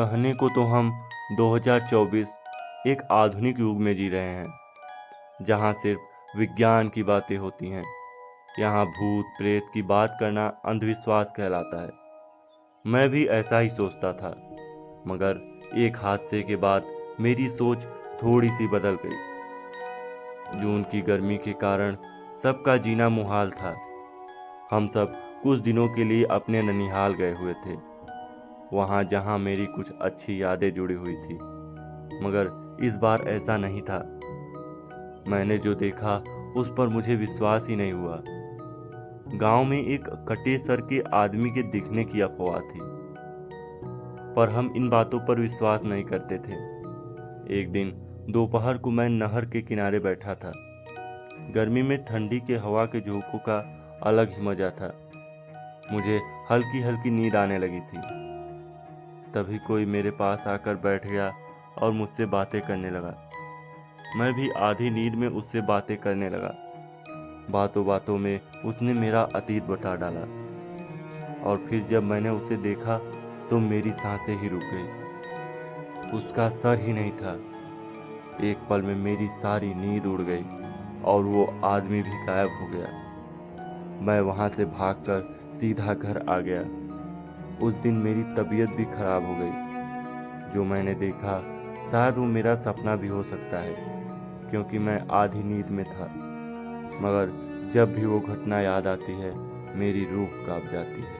कहने को तो हम 2024 एक आधुनिक युग में जी रहे हैं, जहाँ सिर्फ विज्ञान की बातें होती हैं। यहाँ भूत प्रेत की बात करना अंधविश्वास कहलाता है। मैं भी ऐसा ही सोचता था, मगर एक हादसे के बाद मेरी सोच थोड़ी सी बदल गई। जून की गर्मी के कारण सबका जीना मुहाल था। हम सब कुछ दिनों के लिए अपने ननिहाल गए हुए थे, वहाँ जहाँ मेरी कुछ अच्छी यादें जुड़ी हुई थी। मगर इस बार ऐसा नहीं था। मैंने जो देखा उस पर मुझे विश्वास ही नहीं हुआ। गांव में एक कटे सर के आदमी के दिखने की अफवाह थी, पर हम इन बातों पर विश्वास नहीं करते थे। एक दिन दोपहर को मैं नहर के किनारे बैठा था। गर्मी में ठंडी के हवा के झोंकों का अलग ही मजा था। मुझे हल्की हल्की नींद आने लगी थी। तभी कोई मेरे पास आकर बैठ गया और मुझसे बातें करने लगा। मैं भी आधी नींद में उससे बातें करने लगा। बातों बातों में उसने मेरा अतीत बता डाला, और फिर जब मैंने उसे देखा तो मेरी सांसें ही रुक गई। उसका सर ही नहीं था। एक पल में मेरी सारी नींद उड़ गई और वो आदमी भी गायब हो गया। मैं वहाँ से भागकर सीधा घर आ गया। उस दिन मेरी तबीयत भी खराब हो गई। जो मैंने देखा शायद वो मेरा सपना भी हो सकता है, क्योंकि मैं आधी नींद में था। मगर जब भी वो घटना याद आती है, मेरी रूह कांप जाती है।